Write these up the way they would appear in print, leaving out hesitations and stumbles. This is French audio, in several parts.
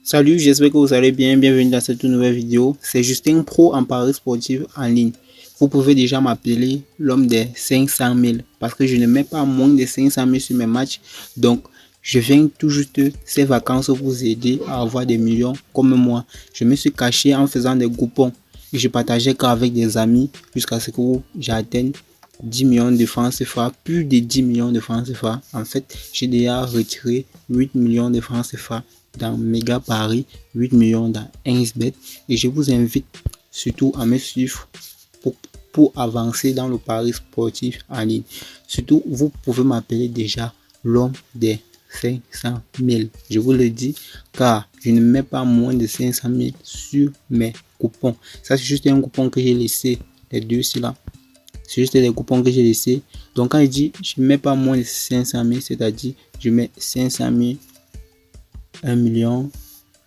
Salut, j'espère que vous allez bien. Bienvenue dans cette nouvelle vidéo. C'est Justin Pro en paris sportif en ligne. Vous pouvez déjà m'appeler l'homme des 500 000 parce que je ne mets pas moins de 500 000 sur mes matchs. Donc, je viens tout juste ces vacances vous aider à avoir des millions comme moi. Je me suis caché en faisant des coupons et je partageais qu'avec des amis jusqu'à ce que j'atteigne 10 millions de francs CFA, plus de 10 millions de francs CFA. En fait, j'ai déjà retiré 8 millions de francs CFA dans Mega Paris, 8 millions dans 1xBet, et je vous invite surtout à me suivre pour avancer dans le pari sportif en ligne. Surtout, vous pouvez m'appeler déjà l'homme des 500 000. Je vous le dis car je ne mets pas moins de 500 000 sur mes coupons. Ça, c'est juste un coupon que j'ai laissé, les deux là. C'est juste des coupons que j'ai laissé. Donc, quand je dis je ne mets pas moins de 500 000, c'est-à-dire je mets 500 000, 1 million,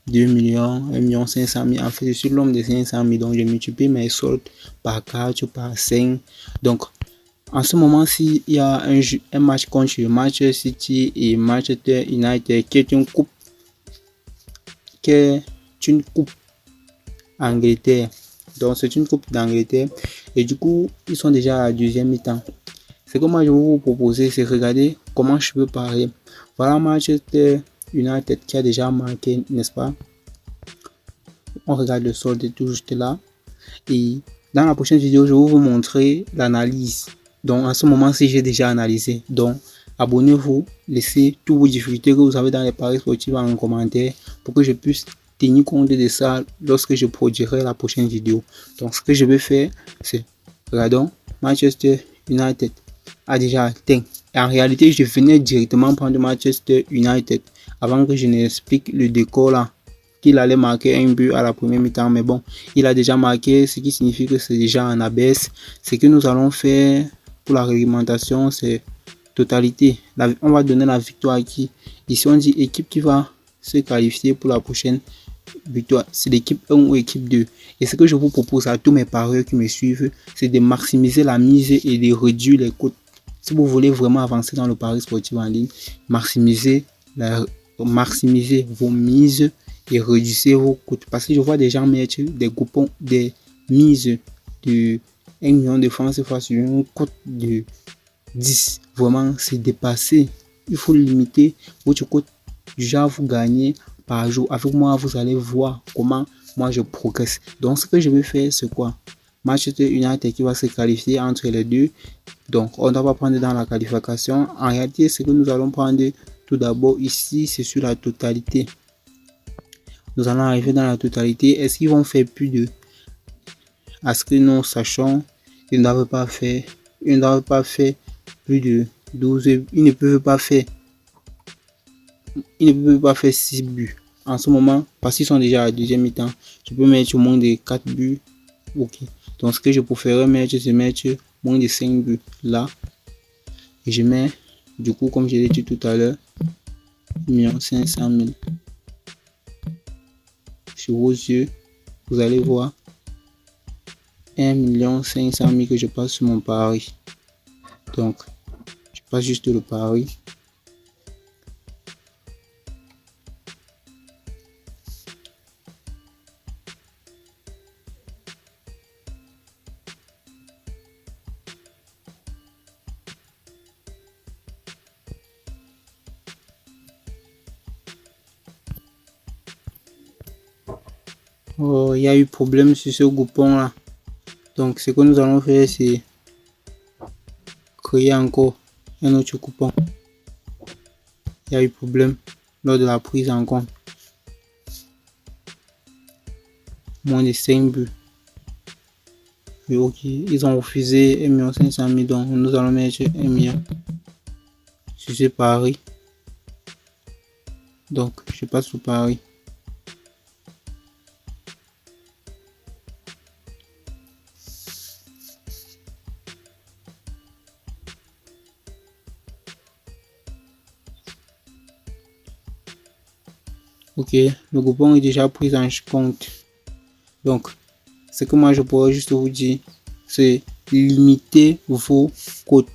2 millions, 1 million 500 000. En fait, je suis l'homme de 500 000. Donc, je multiplie mes soldes par 4 ou par 5. Donc, en ce moment, s'il y a un match contre Manchester City et Manchester United, qui est une coupe Angleterre. Donc, c'est une coupe d'Angleterre. Et du coup, ils sont déjà à la deuxième mi-temps. Ce que moi, je vais vous proposer, c'est regarder comment je peux parier. Voilà Manchester United qui a déjà marqué, n'est-ce pas? On regarde le solde tout juste là. Et dans la prochaine vidéo, je vais vous montrer l'analyse. Donc, en ce moment-ci, j'ai déjà analysé. Donc, abonnez-vous, laissez toutes vos difficultés que vous avez dans les paris sportifs en commentaire pour que je puisse tenir compte de ça lorsque je produirai la prochaine vidéo. Donc, ce que je vais faire, c'est, regardons, Manchester United a déjà atteint. Et en réalité, je venais directement prendre Manchester United avant que je n'explique le décor là, qu'il allait marquer un but à la première mi-temps. Mais bon, il a déjà marqué, ce qui signifie que c'est déjà en abaisse. Ce que nous allons faire pour la réglementation, c'est totalité. On va donner la victoire à qui? Ici, on dit équipe qui va se qualifier pour la prochaine victoire. C'est l'équipe 1 ou équipe 2. Et ce que je vous propose à tous mes parieurs qui me suivent, c'est de maximiser la mise et de réduire les coûts. Si vous voulez vraiment avancer dans le pari sportif en ligne, maximisez vos mises et réduisez vos coûts. Parce que je vois des gens mettre des coupons, des mises de 1 million de francs CFA sur une cote de 10. Vraiment, c'est dépassé. Il faut limiter votre cote. Du genre, vous gagnez par jour. Avec moi, vous allez voir comment moi je progresse. Donc, ce que je vais faire, c'est quoi? Manchester United qui va se qualifier entre les deux. Donc, on ne doit pas prendre dans la qualification. En réalité, ce que nous allons prendre tout d'abord ici, c'est sur la totalité. Nous allons arriver dans la totalité. Est-ce qu'ils vont faire plus de... À ce que nous sachons, ils ne doivent pas faire plus de 12. Ils ne peuvent pas faire 6 buts en ce moment parce qu'ils sont déjà à la deuxième mi-temps. Je peux mettre au moins de 4 buts. Ok. Donc, ce que je préférerais mettre, c'est mettre moins de 5 buts là. Et je mets, du coup, comme je l'ai dit tout à l'heure, 1 500 000 sur vos yeux. Vous allez voir 1 500 000 que je passe sur mon pari. Donc, je passe juste le pari. Oh, il y a eu problème sur ce coupon là. Donc, ce que nous allons faire, c'est créer encore un autre coupon. Il y a eu problème lors de la prise en compte. Moins de 5 buts. Mais ok, ils ont refusé 1 500 000. Donc, nous allons mettre 1 million sur ce pari. Donc, je passe au pari. Ok, le coupon est déjà pris en compte. Donc, ce que moi je pourrais juste vous dire, c'est limiter vos cotes.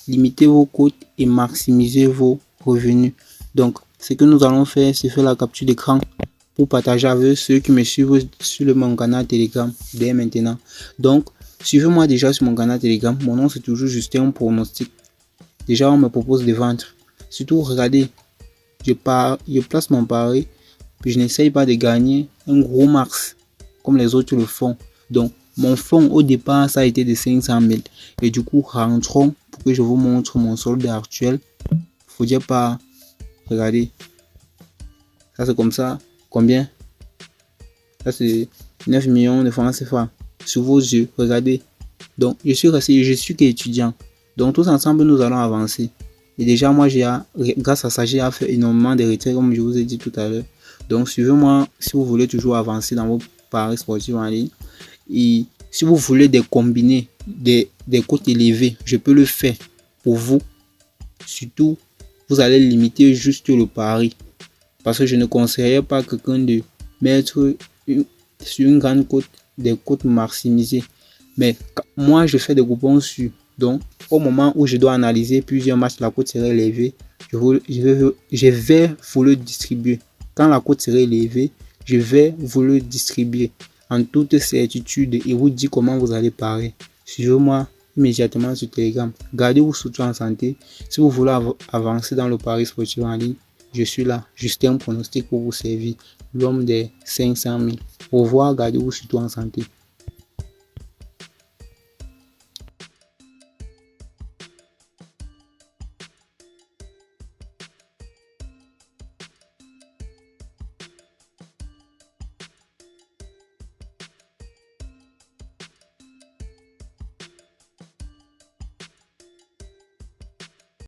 Limitez vos cotes et maximiser vos revenus. Donc, ce que nous allons faire, c'est faire la capture d'écran pour partager avec ceux qui me suivent sur mon canal Telegram dès maintenant. Donc, suivez-moi déjà sur mon canal Telegram. Mon nom, c'est toujours Justin Pronostic. Déjà, on me propose de vendre. Surtout, regardez, je place mon pari, puis je n'essaye pas de gagner un gros max comme les autres le font. Donc, mon fonds au départ, ça a été de 500 000. Et du coup, rentrons pour que je vous montre mon solde actuel. Faut dire pas, regardez, ça c'est comme ça. Combien? Ça c'est 9 millions de francs CFA sur vos yeux. Regardez. Donc, je suis qu'étudiant. Donc, tous ensemble, nous allons avancer. Et déjà, moi, grâce à ça, j'ai fait énormément de retraits, comme je vous ai dit tout à l'heure. Donc, suivez-moi si vous voulez toujours avancer dans vos paris sportifs en ligne. Et si vous voulez des combinés, des cotes élevées, je peux le faire pour vous. Surtout, vous allez limiter juste le pari. Parce que je ne conseillerais pas quelqu'un de mettre sur une grande cote des cotes maximisées. Mais moi, je fais des coupons sur. Donc, au moment où je dois analyser plusieurs matchs, la cote serait élevée. Je vais vous le distribuer. Quand la cote serait élevée, je vais vous le distribuer en toute certitude et vous dire comment vous allez parier. Suivez-moi immédiatement sur Telegram. Gardez-vous surtout en santé. Si vous voulez avancer dans le pari sportif en ligne, je suis là. Justin Pronostic pour vous servir. L'homme des 500 000. Au revoir, gardez-vous surtout en santé.